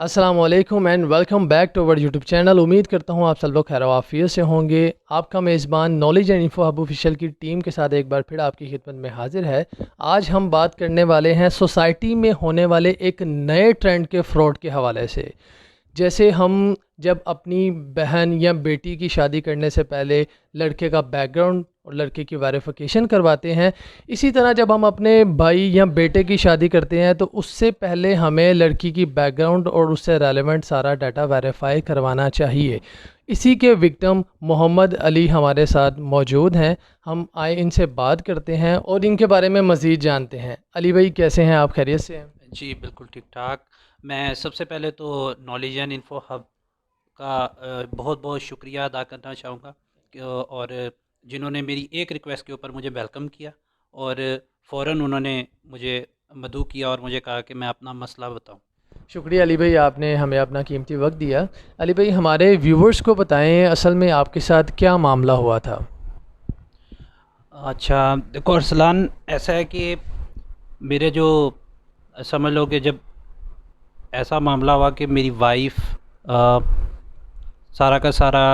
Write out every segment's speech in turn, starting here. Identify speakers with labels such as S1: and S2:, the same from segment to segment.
S1: अस्सलामुअलैकुम and welcome back to our YouTube channel. उम्मीद करता हूँ आप सब लोग खैर आफियत से होंगे। आपका मेज़बान knowledge and info hub official की टीम के साथ एक बार फिर आपकी खिदमत में हाजिर है। आज हम बात करने वाले हैं सोसाइटी में होने वाले एक नए ट्रेंड के फ्रॉड के हवाले से। जैसे हम जब अपनी बहन या बेटी की शादी करने से पहले लड़के का बैकग्राउंड और लड़के की वेरिफिकेशन करवाते हैं, इसी तरह जब हम अपने भाई या बेटे की शादी करते हैं तो उससे पहले हमें लड़की की बैकग्राउंड और उससे रेलेवेंट सारा डाटा वेरीफाई करवाना चाहिए। इसी के विक्टिम मोहम्मद अली हमारे साथ मौजूद हैं। हम आए इनसे बात करते हैं और इनके बारे में मज़ीद जानते हैं। अली भाई कैसे हैं आप, खैरियत से हैं?
S2: जी, बिल्कुल ठीक-ठाक। मैं सबसे पहले तो नॉलेज एंड इन्फो हब का बहुत-बहुत शुक्रिया अदा करना चाहूँगा और जिन्होंने मेरी एक रिक्वेस्ट के ऊपर मुझे वेलकम किया और फ़ौरन उन्होंने मुझे मदऊ किया और मुझे कहा कि मैं अपना मसला बताऊँ।
S1: शुक्रिया अली भाई, आपने हमें अपना कीमती वक्त दिया। अली भाई हमारे व्यूवर्स को बताएं असल में आपके साथ क्या मामला हुआ था।
S2: अच्छा, देखो अरसलान, ऐसा है कि मेरे जो समझ लो कि जब ऐसा मामला हुआ कि मेरी वाइफ़ सारा का सारा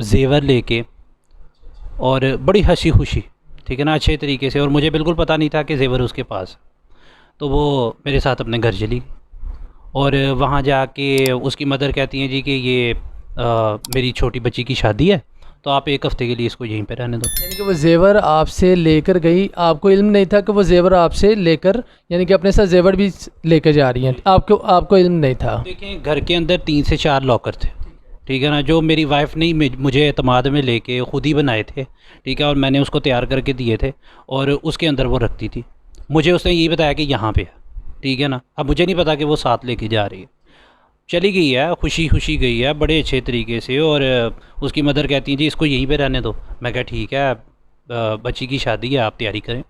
S2: ज़ेवर लेके और बड़ी हँसी खुशी, ठीक है ना, अच्छे तरीके से, और मुझे बिल्कुल पता नहीं था कि ज़ेवर उसके पास। तो वो मेरे साथ अपने घर चली गई और वहाँ जाके उसकी मदर कहती हैं जी कि ये मेरी छोटी बच्ची की शादी है, तो आप एक हफ़्ते के लिए इसको यहीं पे रहने दो।
S1: यानी कि वो जेवर आपसे लेकर गई, आपको इल्म नहीं था कि वो जेवर आपसे लेकर, यानी कि अपने साथ जेवर भी लेकर जा रही हैं, आपको आपको इल्म नहीं था?
S2: देखें, घर के अंदर 3 से 4 लॉकर थे, ठीक है ना, जो मेरी वाइफ़ ने मुझे एतमाद में लेके ख़ुद ही बनाए थे, ठीक है, और मैंने उसको तैयार करके दिए थे और उसके अंदर वो रखती थी। मुझे उसने यही बताया कि यहाँ पे है, ठीक है ना। अब मुझे नहीं पता कि वो साथ लेके जा रही है। चली गई है, खुशी खुशी गई है बड़े अच्छे तरीके से, और उसकी मदर कहती है जी इसको यहीं पे रहने दो। मैं कहा ठीक है, बच्ची की शादी है, आप तैयारी करें।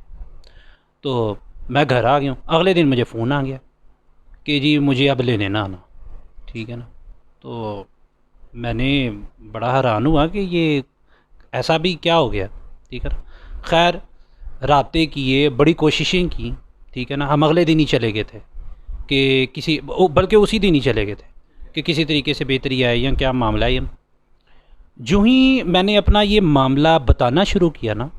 S2: तो मैं घर आ गया हूँ। अगले दिन मुझे फ़ोन आ गया कि जी मुझे अब लेने ना आना, ठीक है ना। तो मैंने बड़ा हैरान हुआ कि ये ऐसा भी क्या हो गया, ठीक है ना। खैर, राब्ते किए, बड़ी कोशिशें की, ठीक है ना। हम अगले दिन ही चले गए थे कि बल्कि उसी दिन ही चले गए थे कि किसी तरीके से बेहतरी आए या क्या मामला है। जो ही मैंने अपना ये मामला बताना शुरू किया ना,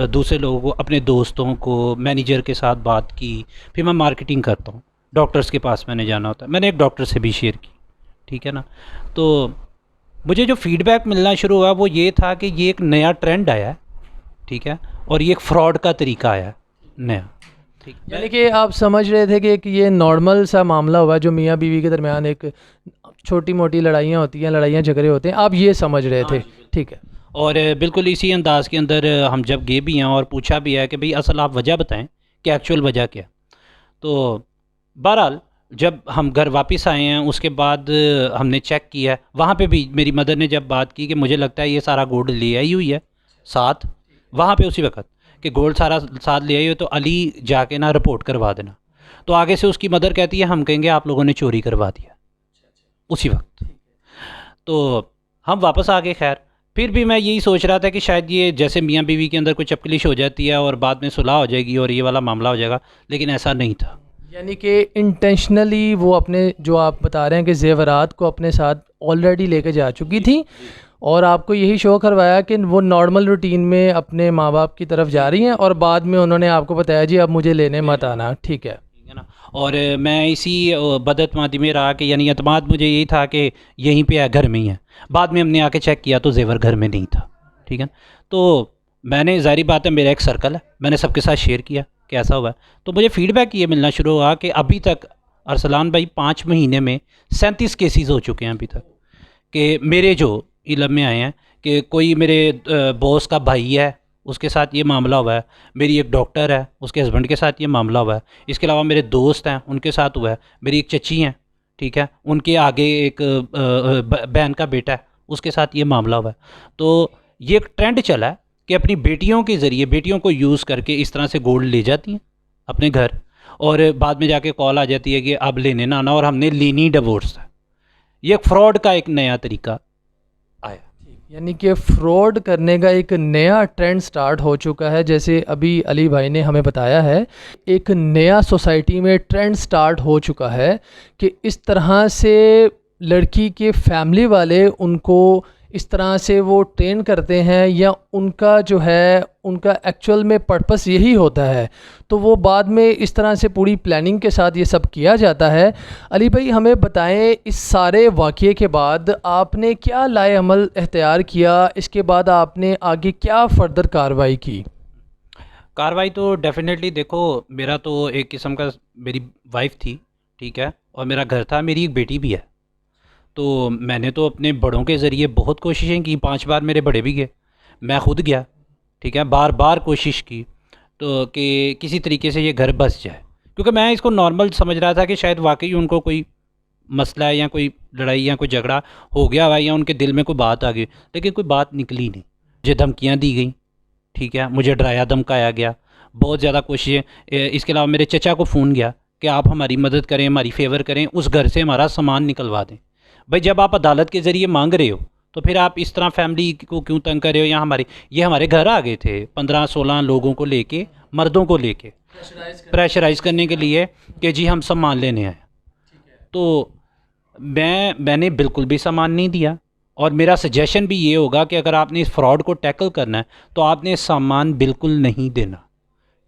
S2: दूसरे लोगों को, अपने दोस्तों को, मैनेजर के साथ बात की, फिर मैं मार्केटिंग करता हूँ, डॉक्टर्स के पास मैंने जाना होता है, मैंने एक डॉक्टर से भी शेयर की, ठीक है ना। तो मुझे जो फ़ीडबैक मिलना शुरू हुआ वो ये था कि ये एक नया ट्रेंड आया है, ठीक है, और ये एक फ़्रॉड का तरीका आया है नया, ठीक
S1: यानी कि आप समझ रहे थे कि एक ये नॉर्मल सा मामला हुआ जो मियाँ बीवी के दरमियान एक छोटी मोटी लड़ाइयाँ होती हैं, लड़ाइयाँ झगड़े होते हैं, आप ये समझ रहे
S2: हाँ
S1: थे?
S2: जी, बिल्कुल।
S1: ठीक है।
S2: और बिल्कुल इसी अंदाज़ के अंदर हम जब गए भी हैं और पूछा भी है कि भई असल आप वजह बताएँ कि एक्चुअल वजह क्या है। तो बहरहाल जब हम घर वापस आए हैं उसके बाद हमने चेक किया है, वहाँ पे भी मेरी मदर ने जब बात की कि मुझे लगता है ये सारा गोल्ड ले आई हुई है साथ, वहाँ पे उसी वक़्त कि गोल्ड सारा साथ ले आई हो, तो अली जाके ना रिपोर्ट करवा देना। तो आगे से उसकी मदर कहती है हम कहेंगे आप लोगों ने चोरी करवा दिया उसी वक़्त। तो हम वापस आ गए। खैर, फिर भी मैं यही सोच रहा था कि शायद ये जैसे मियाँ बीवी के अंदर कोई चपकलिश हो जाती है और बाद में सुलह हो जाएगी और ये वाला मामला हो जाएगा, लेकिन ऐसा नहीं था।
S1: यानी कि इंटेंशनली वो अपने, जो आप बता रहे हैं कि जेवरात को अपने साथ ऑलरेडी लेके जा चुकी
S2: जी,
S1: थी
S2: जी,
S1: और आपको यही शो करवाया कि वो नॉर्मल रूटीन में अपने माँ बाप की तरफ
S2: जी,
S1: जा रही हैं और बाद में उन्होंने आपको बताया जी अब मुझे लेने
S2: ले
S1: मत
S2: लेना,
S1: आना। ठीक है।
S2: ठीक है ना। और मैं इसी बदअतमादी में रहा कि यानी एतमाद मुझे यही था कि यहीं पे है, घर में ही है। बाद में हमने आके चेक किया तो ज़ेवर घर में नहीं था, ठीक है। तो मैंने, ज़ाहिर बात है, मेरा एक सर्कल है, मैंने सबके साथ शेयर किया कि ऐसा हुआ है। तो मुझे फ़ीडबैक ये मिलना शुरू हुआ कि अभी तक अरसलान भाई 5 महीने में 37 केसेस हो चुके हैं अभी तक, कि मेरे जो इल्म में आए हैं कि कोई मेरे बॉस का भाई है, उसके साथ ये मामला हुआ है। मेरी एक डॉक्टर है, उसके हस्बैंड के साथ ये मामला हुआ है। इसके अलावा मेरे दोस्त हैं, उनके साथ हुआ है। मेरी एक चची हैं, ठीक है, उनके आगे एक बहन का बेटा है, उसके साथ ये मामला हुआ है। तो ये एक ट्रेंड चला है कि अपनी बेटियों के ज़रिए, बेटियों को यूज़ करके इस तरह से गोल्ड ले जाती हैं अपने घर, और बाद में जाके कॉल आ जाती है कि अब लेने ना आना और हमने लेनी डिवोर्स है। ये एक फ़्रॉड का एक नया तरीका आया।
S1: यानी कि फ्रॉड करने का एक नया ट्रेंड स्टार्ट हो चुका है। जैसे अभी अली भाई ने हमें बताया है, एक नया सोसाइटी में ट्रेंड स्टार्ट हो चुका है कि इस तरह से लड़की के फैमिली वाले उनको इस तरह से वो ट्रेन करते हैं, या उनका जो है उनका एक्चुअल में पर्पस यही होता है, तो वो बाद में इस तरह से पूरी प्लानिंग के साथ ये सब किया जाता है। अली भाई हमें बताएं, इस सारे वाक़ये के बाद आपने क्या लाए अमल इख्तियार किया, इसके बाद आपने आगे क्या फ़र्दर कार्रवाई की?
S2: कार्रवाई तो डेफ़िनेटली देखो, मेरा तो एक किस्म का, मेरी वाइफ़ थी, ठीक है, और मेरा घर था, मेरी एक बेटी भी है। तो मैंने तो अपने बड़ों के ज़रिए बहुत कोशिशें की, 5 बार मेरे बड़े भी गए, मैं खुद गया, ठीक है, बार बार कोशिश की तो कि किसी तरीके से ये घर बस जाए, क्योंकि मैं इसको नॉर्मल समझ रहा था कि शायद वाकई उनको कोई मसला है या कोई लड़ाई या कोई झगड़ा हो गया हुआ, या उनके दिल में कोई बात आ गई, लेकिन कोई बात निकली नहीं। मुझे धमकियाँ दी गई, ठीक है, मुझे डराया धमकाया गया, बहुत ज़्यादा कोशिशें। इसके अलावा मेरे चचा को फ़ोन गया कि आप हमारी मदद करें, हमारी फ़ेवर करें, उस घर से हमारा सामान निकलवा दें। भाई जब आप अदालत के ज़रिए मांग रहे हो तो फिर आप इस तरह फैमिली को क्यों तंग कर रहे हो? या ये हमारे घर आ गए थे 15-16 लोगों को लेके, मर्दों को लेके प्रेशराइज़ करने के लिए कि जी हम सामान लेने आए। तो मैंने बिल्कुल भी सामान नहीं दिया, और मेरा सजेशन भी ये होगा कि अगर आपने इस फ्रॉड को टैकल करना है तो आपने सामान बिल्कुल नहीं देना,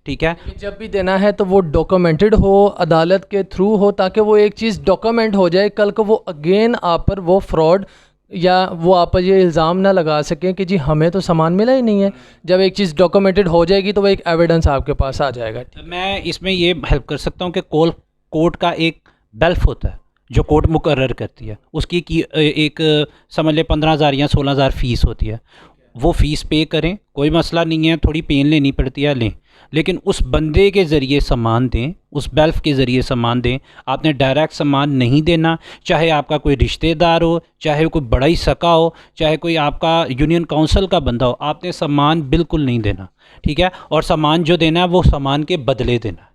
S2: ठीक है।
S1: जब भी देना है तो वो डॉक्यूमेंटेड हो, अदालत के थ्रू हो, ताकि वो एक चीज़ डॉक्यूमेंट हो जाए, कल को वो अगेन आप पर वो फ्रॉड या वो आप पर ये इल्ज़ाम ना लगा सकें कि जी हमें तो सामान मिला ही नहीं है। जब एक चीज़ डॉक्यूमेंटेड हो जाएगी तो वो एक एविडेंस आपके पास आ जाएगा।
S2: मैं इसमें ये हेल्प कर सकता हूँ कि कोर्ट का एक बेल्फ होता है जो कोर्ट मुकर्रर करती है, उसकी एक समझ ले 15,000 या 16,000 फ़ीस होती है। वो फ़ीस पे करें, कोई मसला नहीं है, थोड़ी पेन लेनी पड़ती है, लें, लेकिन उस बंदे के ज़रिए सामान दें, उस बेल्फ के ज़रिए सामान दें। आपने डायरेक्ट सामान नहीं देना, चाहे आपका कोई रिश्तेदार हो, चाहे कोई बड़ा ही सका हो, चाहे कोई आपका यूनियन काउंसिल का बंदा हो, आपने सामान बिल्कुल नहीं देना, ठीक है। और सामान जो देना है वो सामान के बदले देना,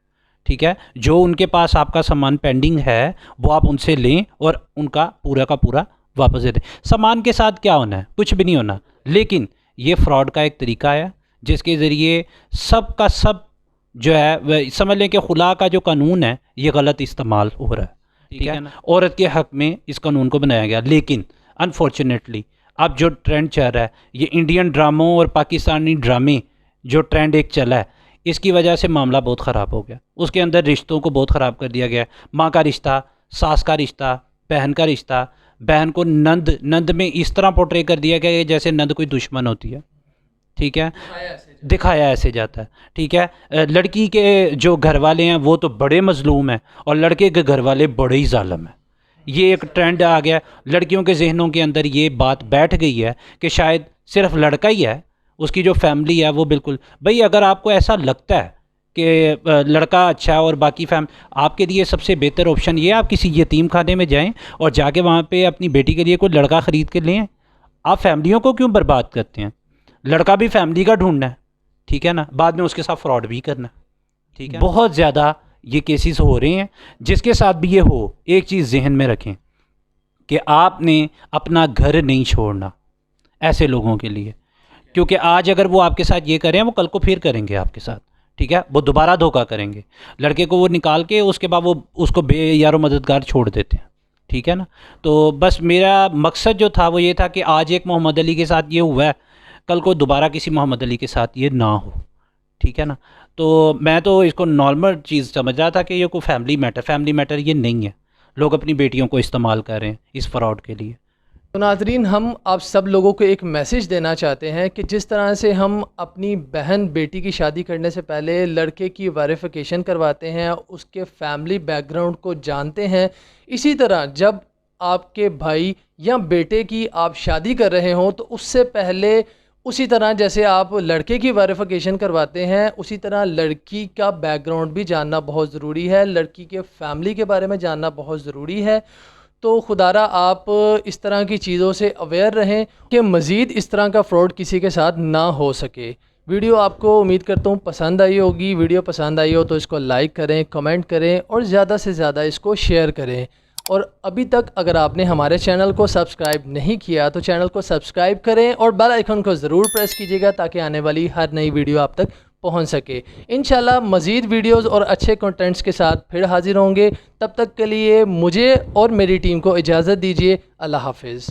S2: ठीक है। जो उनके पास आपका सामान पेंडिंग है वो आप उनसे लें और उनका पूरा का पूरा वापस दे दें। सामान के साथ क्या होना है? कुछ भी नहीं होना, लेकिन ये फ्रॉड का एक तरीका है जिसके ज़रिए सब का सब जो है वह समझ लें कि खुला का जो कानून है ये गलत इस्तेमाल हो रहा है, ठीक है ना। औरत के हक़ में इस कानून को बनाया गया, लेकिन अनफॉर्चुनेटली अब जो ट्रेंड चल रहा है, ये इंडियन ड्रामों और पाकिस्तानी ड्रामे जो ट्रेंड एक चला है, इसकी वजह से मामला बहुत ख़राब हो गया। उसके अंदर रिश्तों को बहुत ख़राब कर दिया गया। माँ का रिश्ता, सास का रिश्ता, बहन का रिश्ता, बहन को नंद में इस तरह पोर्ट्रे कर दिया गया जैसे नंद कोई दुश्मन होती है, ठीक है, दिखाया ऐसे जाता है, ठीक है। लड़की के जो घर वाले हैं वो तो बड़े मजलूम हैं और लड़के के घर वाले बड़े ही जालिम हैं। ये एक ट्रेंड आ गया, लड़कियों के जहनों के अंदर ये बात बैठ गई है कि शायद सिर्फ लड़का ही है, उसकी जो फैमिली है वो बिल्कुल। भाई अगर आपको ऐसा लगता है कि लड़का अच्छा है और बाकी आपके लिए सबसे बेहतर ऑप्शन ये है, आप किसी यतीम खाने में जाएं और जाके वहाँ पे अपनी बेटी के लिए कोई लड़का ख़रीद के लें। आप फैमिलियों को क्यों बर्बाद करते हैं? लड़का भी फैमिली का ढूंढना है, ठीक है ना, बाद में उसके साथ फ्रॉड भी करना है, ठीक है। बहुत ज़्यादा ये केसेस हो रहे हैं। जिसके साथ भी ये हो, एक चीज़ जहन में रखें कि आपने अपना घर नहीं छोड़ना ऐसे लोगों के लिए, क्योंकि आज अगर वो आपके साथ ये करें वो कल को फिर करेंगे आपके साथ, ठीक है। वो दोबारा धोखा करेंगे, लड़के को वो निकाल के उसके बाद वो उसको बेयारो मददगार छोड़ देते हैं, ठीक है ना। तो बस मेरा मकसद जो था वो ये था कि आज एक मोहम्मद अली के साथ ये हुआ है, कल को दोबारा किसी मोहम्मद अली के साथ ये ना हो, ठीक है ना। तो मैं तो इसको नॉर्मल चीज़ समझ रहा था कि ये कोई फैमिली मैटर ये नहीं है। लोग अपनी बेटियों को इस्तेमाल कर रहे हैं इस फ्रॉड के लिए।
S1: तो नाज़रीन, हम आप सब लोगों को एक मैसेज देना चाहते हैं कि जिस तरह से हम अपनी बहन बेटी की शादी करने से पहले लड़के की वेरिफिकेशन करवाते हैं, उसके फैमिली बैकग्राउंड को जानते हैं, इसी तरह जब आपके भाई या बेटे की आप शादी कर रहे हों तो उससे पहले उसी तरह जैसे आप लड़के की वेरिफिकेशन करवाते हैं, उसी तरह लड़की का बैकग्राउंड भी जानना बहुत ज़रूरी है, लड़की के फैमिली के बारे में जानना बहुत ज़रूरी है। तो खुदारा आप इस तरह की चीज़ों से अवेयर रहें कि मज़ीद इस तरह का फ्रॉड किसी के साथ ना हो सके। वीडियो आपको उम्मीद करता हूँ पसंद आई होगी। वीडियो पसंद आई हो तो इसको लाइक करें, कमेंट करें और ज़्यादा से ज़्यादा इसको शेयर करें। और अभी तक अगर आपने हमारे चैनल को सब्सक्राइब नहीं किया तो चैनल को सब्सक्राइब करें और बेल आइकन को ज़रूर प्रेस कीजिएगा ताकि आने वाली हर नई वीडियो आप तक पहुंच सके। इंशाल्लाह मज़ीद वीडियोस और अच्छे कंटेंट्स के साथ फिर हाजिर होंगे। तब तक के लिए मुझे और मेरी टीम को इजाज़त दीजिए। अल्लाह हाफिज़।